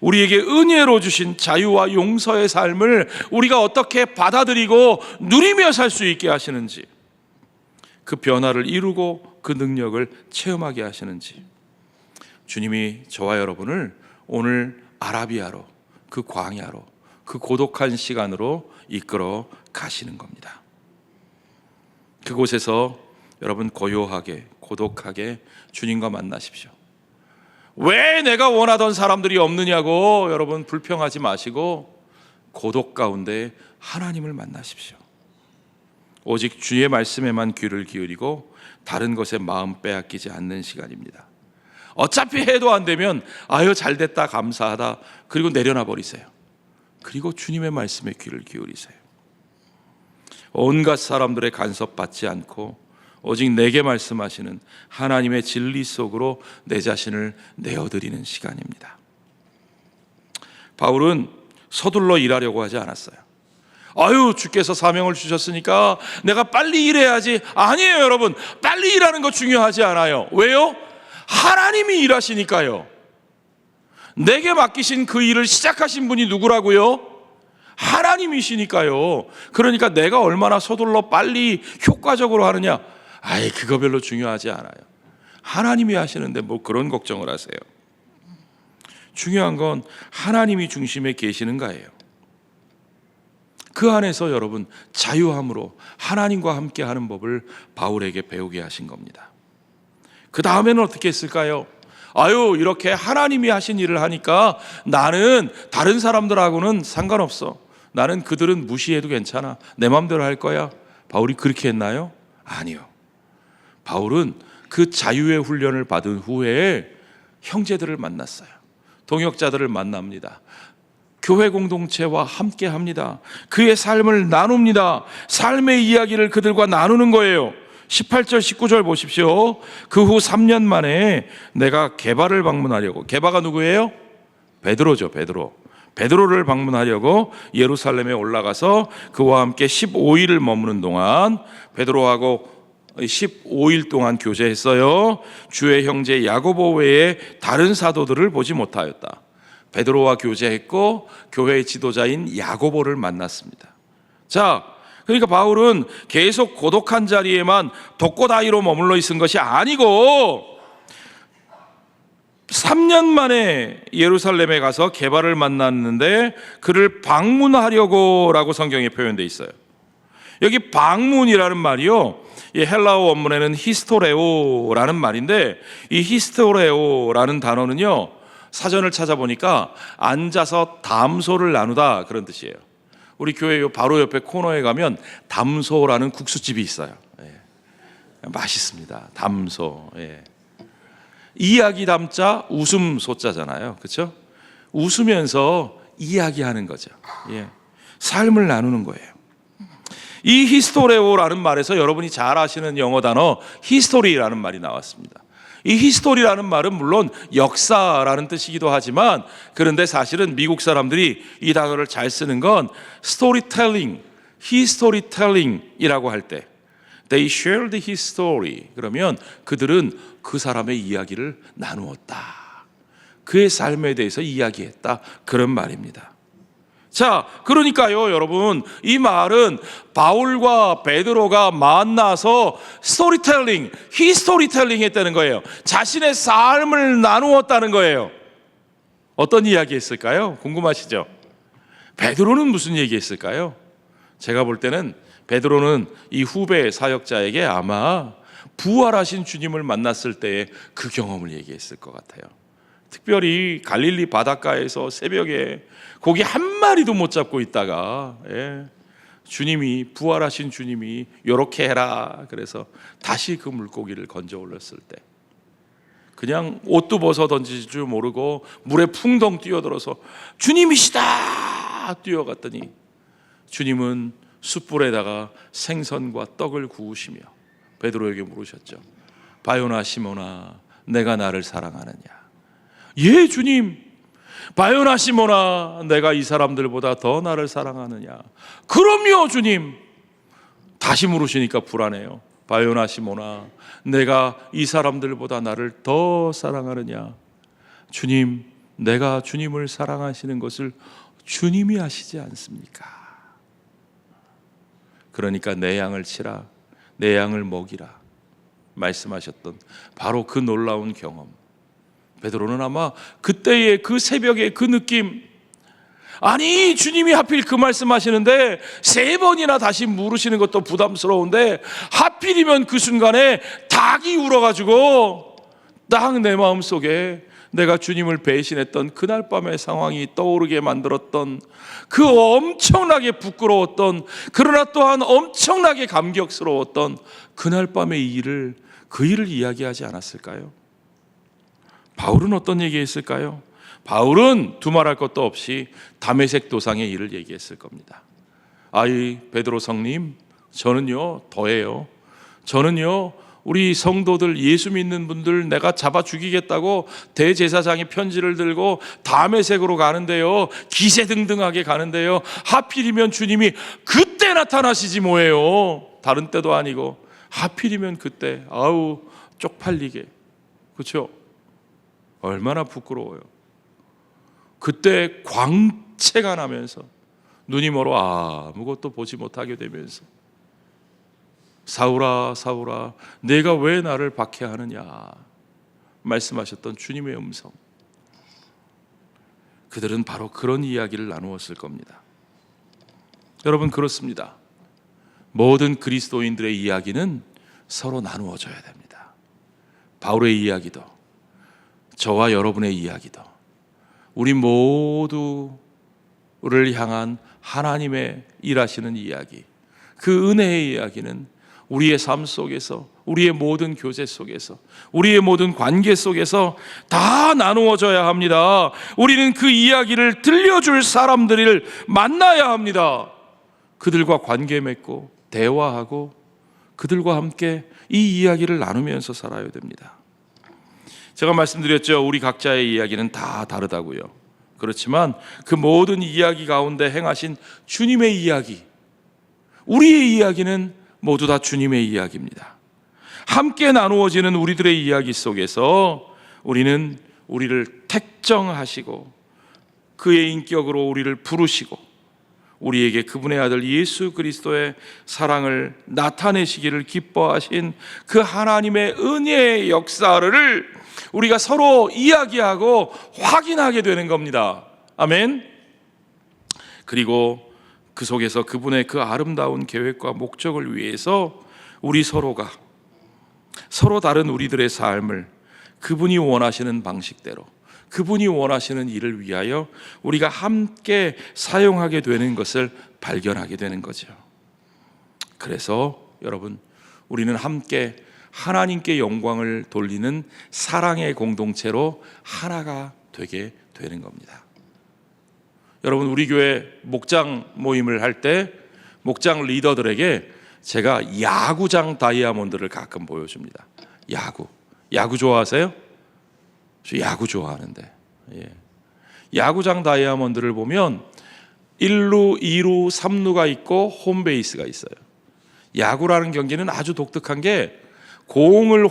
우리에게 은혜로 주신 자유와 용서의 삶을 우리가 어떻게 받아들이고 누리며 살 수 있게 하시는지, 그 변화를 이루고 그 능력을 체험하게 하시는지, 주님이 저와 여러분을 오늘 아라비아로, 그 광야로, 그 고독한 시간으로 이끌어 가시는 겁니다. 그곳에서 여러분 고요하게, 고독하게 주님과 만나십시오. 왜 내가 원하던 사람들이 없느냐고 여러분 불평하지 마시고 고독 가운데 하나님을 만나십시오. 오직 주의 말씀에만 귀를 기울이고 다른 것에 마음 빼앗기지 않는 시간입니다. 어차피 해도 안 되면 아유 잘됐다 감사하다 그리고 내려놔 버리세요. 그리고 주님의 말씀에 귀를 기울이세요. 온갖 사람들의 간섭 받지 않고 오직 내게 말씀하시는 하나님의 진리 속으로 내 자신을 내어드리는 시간입니다. 바울은 서둘러 일하려고 하지 않았어요. 아유 주께서 사명을 주셨으니까 내가 빨리 일해야지. 아니에요 여러분, 빨리 일하는 거 중요하지 않아요. 왜요? 하나님이 일하시니까요. 내게 맡기신 그 일을 시작하신 분이 누구라고요? 하나님이시니까요. 그러니까 내가 얼마나 서둘러 빨리 효과적으로 하느냐, 아예 그거 별로 중요하지 않아요. 하나님이 하시는데 뭐 그런 걱정을 하세요. 중요한 건 하나님이 중심에 계시는가예요. 그 안에서 여러분 자유함으로 하나님과 함께 하는 법을 바울에게 배우게 하신 겁니다. 그 다음에는 어떻게 했을까요? 아유 이렇게 하나님이 하신 일을 하니까 나는 다른 사람들하고는 상관없어. 나는 그들은 무시해도 괜찮아. 내 마음대로 할 거야. 바울이 그렇게 했나요? 아니요. 바울은 그 자유의 훈련을 받은 후에 형제들을 만났어요. 동역자들을 만납니다. 교회 공동체와 함께 합니다. 그의 삶을 나눕니다. 삶의 이야기를 그들과 나누는 거예요. 18절 19절 보십시오. 그 후 3년 만에 내가 게바를 방문하려고, 게바가 누구예요? 베드로죠. 베드로를 방문하려고 예루살렘에 올라가서 그와 함께 15일을 머무는 동안 베드로하고 15일 동안 교제했어요. 주의 형제 야고보 외에 다른 사도들을 보지 못하였다. 베드로와 교제했고 교회의 지도자인 야고보를 만났습니다. 자, 그러니까 바울은 계속 고독한 자리에만 독고다이로 머물러 있은 것이 아니고 3년 만에 예루살렘에 가서 게바를 만났는데 그를 방문하려고 라고 성경에 표현되어 있어요. 여기 방문이라는 말이요, 이 헬라어 원문에는 히스토레오라는 말인데, 이 히스토레오라는 단어는요 사전을 찾아보니까 앉아서 담소를 나누다 그런 뜻이에요. 우리 교회 바로 옆에 코너에 가면 담소라는 국수집이 있어요. 예. 맛있습니다. 담소. 예. 이야기 담자 웃음 소자잖아요. 그렇죠? 웃으면서 이야기하는 거죠. 예. 삶을 나누는 거예요. 이 히스토레오라는 말에서 여러분이 잘 아시는 영어 단어 히스토리라는 말이 나왔습니다. 이 히스토리라는 말은 물론 역사라는 뜻이기도 하지만, 그런데 사실은 미국 사람들이 이 단어를 잘 쓰는 건 스토리텔링, 히스토리텔링이라고 할 때 They shared his story. 그러면 그들은 그 사람의 이야기를 나누었다. 그의 삶에 대해서 이야기했다. 그런 말입니다. 자, 그러니까요, 여러분, 이 말은 바울과 베드로가 만나서 스토리텔링, 히스토리텔링 했다는 거예요. 자신의 삶을 나누었다는 거예요. 어떤 이야기 했을까요? 궁금하시죠? 베드로는 무슨 얘기 했을까요? 제가 볼 때는 베드로는 이 후배 사역자에게 아마 부활하신 주님을 만났을 때의 그 경험을 얘기했을 것 같아요. 특별히 갈릴리 바닷가에서 새벽에 고기 한 마리도 못 잡고 있다가 주님이, 부활하신 주님이 요렇게 해라 그래서 다시 그 물고기를 건져 올렸을 때 그냥 옷도 벗어 던질 줄 모르고 물에 풍덩 뛰어들어서 주님이시다 뛰어갔더니 주님은 숯불에다가 생선과 떡을 구우시며 베드로에게 물으셨죠. 바요나 시모나, 내가 나를 사랑하느냐? 예, 주님. 바요나 시모나, 내가 이 사람들보다 더 나를 사랑하느냐? 그럼요, 주님. 다시 물으시니까 불안해요. 바요나 시모나, 내가 이 사람들보다 나를 더 사랑하느냐? 주님, 내가 주님을 사랑하시는 것을 주님이 아시지 않습니까? 그러니까 내 양을 치라, 내 양을 먹이라 말씀하셨던 바로 그 놀라운 경험. 베드로는 아마 그때의 그 새벽의 그 느낌, 아니 주님이 하필 그 말씀하시는데 3번이나 다시 물으시는 것도 부담스러운데 하필이면 그 순간에 닭이 울어가지고 딱 내 마음속에 내가 주님을 배신했던 그날 밤의 상황이 떠오르게 만들었던 그 엄청나게 부끄러웠던, 그러나 또한 엄청나게 감격스러웠던 그날 밤의 일을, 그 일을 이야기하지 않았을까요? 바울은 어떤 얘기했을까요? 바울은 두말할 것도 없이 다메섹 도상의 일을 얘기했을 겁니다. 아이 베드로 성님, 저는요 더해요. 저는요 우리 성도들, 예수 믿는 분들 내가 잡아 죽이겠다고 대제사장이 편지를 들고 다메섹으로 가는데요, 기세등등하게 가는데요, 하필이면 주님이 그때 나타나시지 뭐예요. 다른 때도 아니고 하필이면 그때. 아우 쪽팔리게. 그렇죠? 얼마나 부끄러워요. 그때 광채가 나면서 눈이 멀어 아무것도 보지 못하게 되면서 사울아 사울아 내가 왜 나를 박해하느냐 말씀하셨던 주님의 음성. 그들은 바로 그런 이야기를 나누었을 겁니다. 여러분, 그렇습니다. 모든 그리스도인들의 이야기는 서로 나누어져야 됩니다. 바울의 이야기도, 저와 여러분의 이야기도, 우리 모두를 향한 하나님의 일하시는 이야기, 그 은혜의 이야기는 우리의 삶 속에서, 우리의 모든 교제 속에서, 우리의 모든 관계 속에서 다 나누어져야 합니다. 우리는 그 이야기를 들려줄 사람들을 만나야 합니다. 그들과 관계 맺고 대화하고 그들과 함께 이 이야기를 나누면서 살아야 됩니다. 제가 말씀드렸죠. 우리 각자의 이야기는 다 다르다고요. 그렇지만 그 모든 이야기 가운데 행하신 주님의 이야기, 우리의 이야기는 모두 다 주님의 이야기입니다. 함께 나누어지는 우리들의 이야기 속에서 우리는 우리를 택정하시고 그의 인격으로 우리를 부르시고 우리에게 그분의 아들 예수 그리스도의 사랑을 나타내시기를 기뻐하신 그 하나님의 은혜의 역사를 우리가 서로 이야기하고 확인하게 되는 겁니다. 아멘. 그리고 그 속에서 그분의 그 아름다운 계획과 목적을 위해서 우리 서로가 서로 다른 우리들의 삶을 그분이 원하시는 방식대로, 그분이 원하시는 일을 위하여 우리가 함께 사용하게 되는 것을 발견하게 되는 거죠. 그래서 여러분, 우리는 함께 하나님께 영광을 돌리는 사랑의 공동체로 하나가 되게 되는 겁니다. 여러분, 우리 교회 목장 모임을 할 때 목장 리더들에게 제가 야구장 다이아몬드를 가끔 보여줍니다. 야구 좋아하세요? 저 야구 좋아하는데. 예. 야구장 다이아몬드를 보면 1루, 2루, 3루가 있고 홈베이스가 있어요. 야구라는 경기는 아주 독특한 게 공을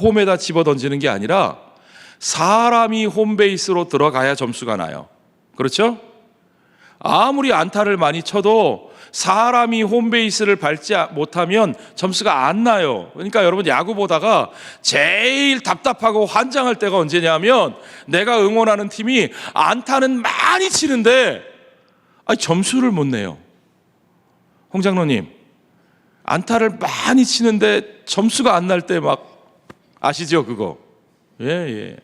홈에다 집어 던지는 게 아니라 사람이 홈베이스로 들어가야 점수가 나요. 그렇죠? 아무리 안타를 많이 쳐도 사람이 홈베이스를 밟지 못하면 점수가 안 나요. 그러니까 여러분, 야구 보다가 제일 답답하고 환장할 때가 언제냐면 내가 응원하는 팀이 안타는 많이 치는데 점수를 못 내요. 홍 장로님, 안타를 많이 치는데 점수가 안 날 때 막 아시죠 그거? 예.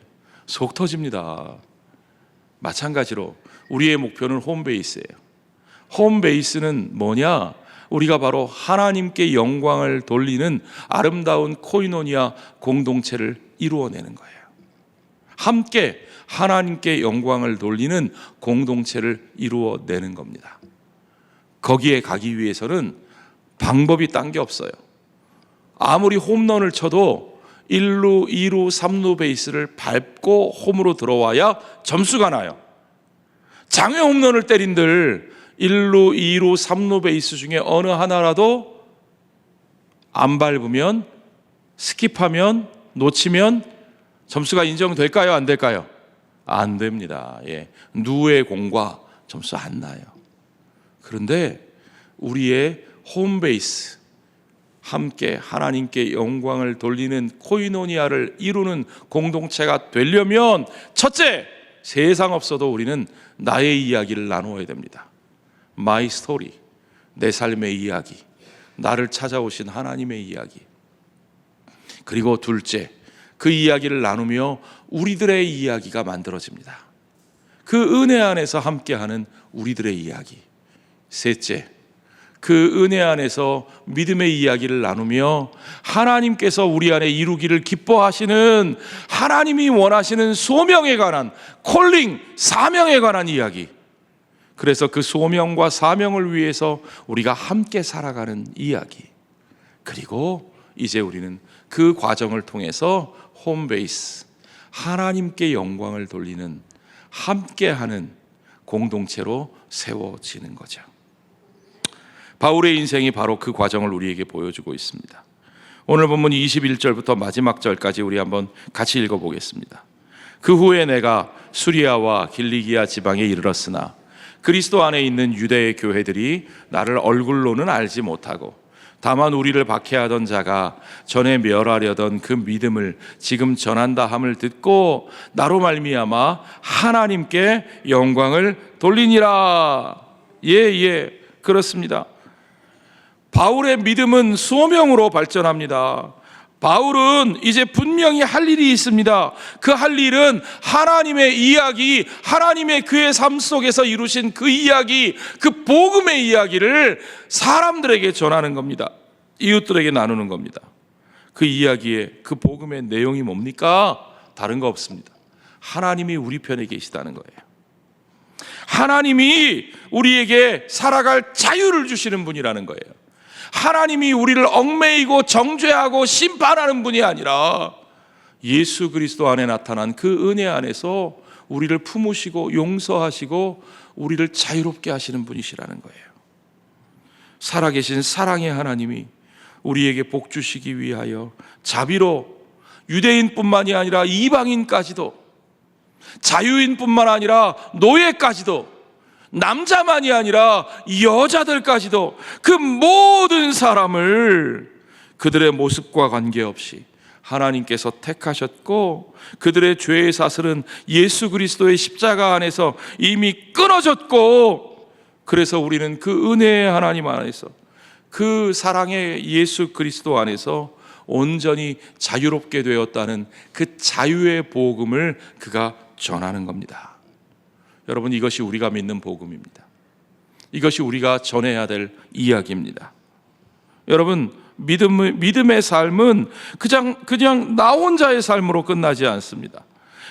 속 터집니다. 마찬가지로 우리의 목표는 홈베이스예요. 홈베이스는 뭐냐? 우리가 바로 하나님께 영광을 돌리는 아름다운 코이노니아 공동체를 이루어내는 거예요. 함께 하나님께 영광을 돌리는 공동체를 이루어내는 겁니다. 거기에 가기 위해서는 방법이 딴 게 없어요. 아무리 홈런을 쳐도 1루, 2루, 3루 베이스를 밟고 홈으로 들어와야 점수가 나요. 장외 홈런을 때린들 1루, 2루, 3루 베이스 중에 어느 하나라도 안 밟으면, 스킵하면, 놓치면 점수가 인정될까요? 안 될까요? 안 됩니다. 예. 누의 공과 점수 안 나요. 그런데 우리의 홈베이스, 함께 하나님께 영광을 돌리는 코이노니아를 이루는 공동체가 되려면 첫째, 세상 없어도 우리는 나의 이야기를 나누어야 됩니다. My story, 내 삶의 이야기, 나를 찾아오신 하나님의 이야기. 그리고 둘째, 그 이야기를 나누며 우리들의 이야기가 만들어집니다. 그 은혜 안에서 함께하는 우리들의 이야기. 셋째, 그 은혜 안에서 믿음의 이야기를 나누며 하나님께서 우리 안에 이루기를 기뻐하시는, 하나님이 원하시는 소명에 관한, 콜링, 사명에 관한 이야기. 그래서 그 소명과 사명을 위해서 우리가 함께 살아가는 이야기. 그리고 이제 우리는 그 과정을 통해서 홈베이스, 하나님께 영광을 돌리는, 함께하는 공동체로 세워지는 거죠. 바울의 인생이 바로 그 과정을 우리에게 보여주고 있습니다. 오늘 본문 21절부터 마지막 절까지 우리 한번 같이 읽어보겠습니다. 그 후에 내가 수리아와 길리기아 지방에 이르렀으나 그리스도 안에 있는 유대의 교회들이 나를 얼굴로는 알지 못하고 다만 우리를 박해하던 자가 전에 멸하려던 그 믿음을 지금 전한다 함을 듣고 나로 말미암아 하나님께 영광을 돌리니라. 예, 그렇습니다. 바울의 믿음은 소명으로 발전합니다. 바울은 이제 분명히 할 일이 있습니다. 그 할 일은 하나님의 이야기, 하나님의 그의 삶 속에서 이루신 그 이야기, 그 복음의 이야기를 사람들에게 전하는 겁니다. 이웃들에게 나누는 겁니다. 그 이야기의, 그 복음의 내용이 뭡니까? 다른 거 없습니다. 하나님이 우리 편에 계시다는 거예요. 하나님이 우리에게 살아갈 자유를 주시는 분이라는 거예요. 하나님이 우리를 얽매이고 정죄하고 심판하는 분이 아니라 예수 그리스도 안에 나타난 그 은혜 안에서 우리를 품으시고 용서하시고 우리를 자유롭게 하시는 분이시라는 거예요. 살아계신 사랑의 하나님이 우리에게 복 주시기 위하여 자비로 유대인뿐만이 아니라 이방인까지도, 자유인뿐만 아니라 노예까지도, 남자만이 아니라 여자들까지도 그 모든 사람을 그들의 모습과 관계없이 하나님께서 택하셨고 그들의 죄의 사슬은 예수 그리스도의 십자가 안에서 이미 끊어졌고, 그래서 우리는 그 은혜의 하나님 안에서, 그 사랑의 예수 그리스도 안에서 온전히 자유롭게 되었다는 그 자유의 복음을 그가 전하는 겁니다. 여러분, 이것이 우리가 믿는 복음입니다. 이것이 우리가 전해야 될 이야기입니다. 여러분, 믿음의 삶은 그냥 나 혼자의 삶으로 끝나지 않습니다.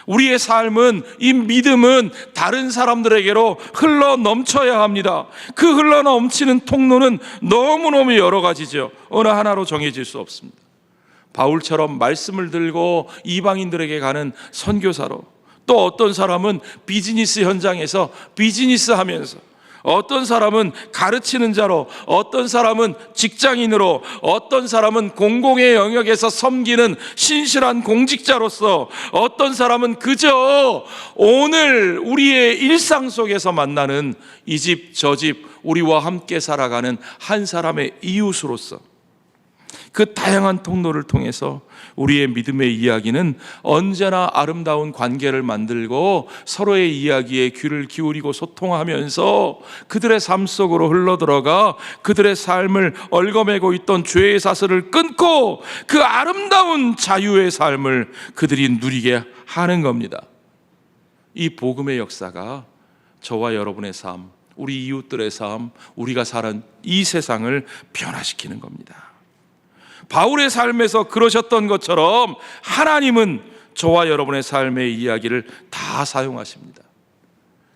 우리의 삶은, 이 믿음은 다른 사람들에게로 흘러 넘쳐야 합니다. 그 흘러 넘치는 통로는 너무너무 여러 가지죠. 어느 하나로 정해질 수 없습니다. 바울처럼 말씀을 들고 이방인들에게 가는 선교사로, 또 어떤 사람은 비즈니스 현장에서 비즈니스 하면서, 어떤 사람은 가르치는 자로, 어떤 사람은 직장인으로, 어떤 사람은 공공의 영역에서 섬기는 신실한 공직자로서, 어떤 사람은 그저 오늘 우리의 일상 속에서 만나는 이 집 저 집 우리와 함께 살아가는 한 사람의 이웃으로서, 그 다양한 통로를 통해서 우리의 믿음의 이야기는 언제나 아름다운 관계를 만들고 서로의 이야기에 귀를 기울이고 소통하면서 그들의 삶 속으로 흘러들어가 그들의 삶을 얽어매고 있던 죄의 사슬을 끊고 그 아름다운 자유의 삶을 그들이 누리게 하는 겁니다. 이 복음의 역사가 저와 여러분의 삶, 우리 이웃들의 삶, 우리가 사는 이 세상을 변화시키는 겁니다. 바울의 삶에서 그러셨던 것처럼 하나님은 저와 여러분의 삶의 이야기를 다 사용하십니다.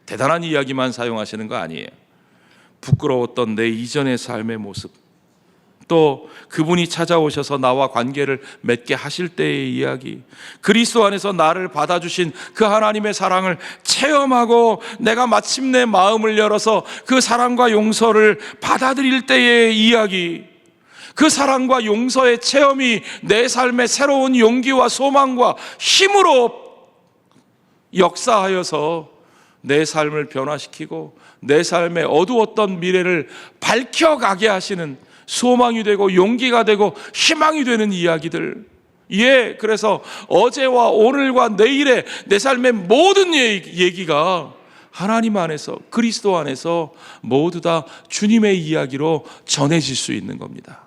대단한 이야기만 사용하시는 거 아니에요. 부끄러웠던 내 이전의 삶의 모습, 또 그분이 찾아오셔서 나와 관계를 맺게 하실 때의 이야기, 그리스도 안에서 나를 받아주신 그 하나님의 사랑을 체험하고 내가 마침내 마음을 열어서 그 사랑과 용서를 받아들일 때의 이야기, 그 사랑과 용서의 체험이 내 삶에 새로운 용기와 소망과 힘으로 역사하여서 내 삶을 변화시키고 내 삶의 어두웠던 미래를 밝혀가게 하시는 소망이 되고 용기가 되고 희망이 되는 이야기들. 예, 그래서 어제와 오늘과 내일의 내 삶의 모든 얘기가 하나님 안에서, 그리스도 안에서 모두 다 주님의 이야기로 전해질 수 있는 겁니다.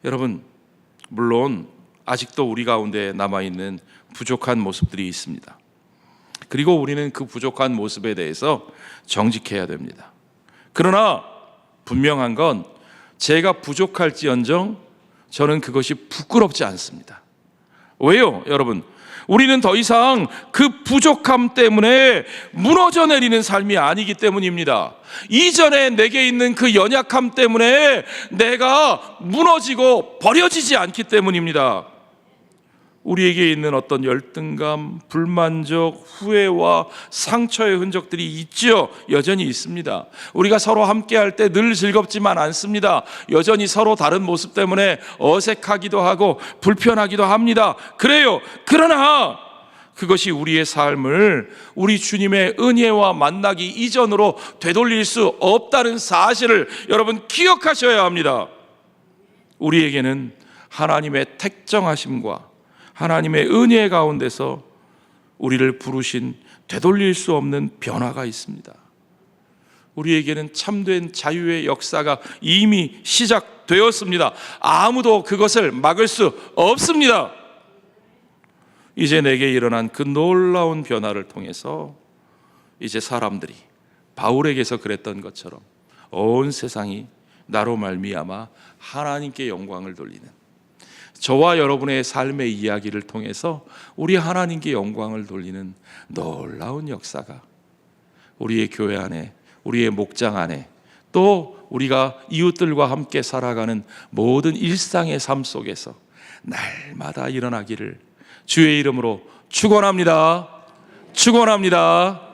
여러분, 물론 아직도 우리 가운데 남아있는 부족한 모습들이 있습니다. 그리고 우리는 그 부족한 모습에 대해서 정직해야 됩니다. 그러나 분명한 건 제가 부족할지언정 저는 그것이 부끄럽지 않습니다. 왜요, 여러분? 우리는 더 이상 그 부족함 때문에 무너져 내리는 삶이 아니기 때문입니다. 이전에 내게 있는 그 연약함 때문에 내가 무너지고 버려지지 않기 때문입니다. 우리에게 있는 어떤 열등감, 불만족, 후회와 상처의 흔적들이 있죠. 여전히 있습니다. 우리가 서로 함께할 때 늘 즐겁지만 않습니다. 여전히 서로 다른 모습 때문에 어색하기도 하고 불편하기도 합니다. 그래요. 그러나 그것이 우리의 삶을 우리 주님의 은혜와 만나기 이전으로 되돌릴 수 없다는 사실을 여러분 기억하셔야 합니다. 우리에게는 하나님의 택정하심과 하나님의 은혜 가운데서 우리를 부르신 되돌릴 수 없는 변화가 있습니다. 우리에게는 참된 자유의 역사가 이미 시작되었습니다. 아무도 그것을 막을 수 없습니다. 이제 내게 일어난 그 놀라운 변화를 통해서 이제 사람들이 바울에게서 그랬던 것처럼 온 세상이 나로 말미암아 하나님께 영광을 돌리는, 저와 여러분의 삶의 이야기를 통해서 우리 하나님께 영광을 돌리는 놀라운 역사가 우리의 교회 안에, 우리의 목장 안에, 또 우리가 이웃들과 함께 살아가는 모든 일상의 삶 속에서 날마다 일어나기를 주의 이름으로 축원합니다. 축원합니다.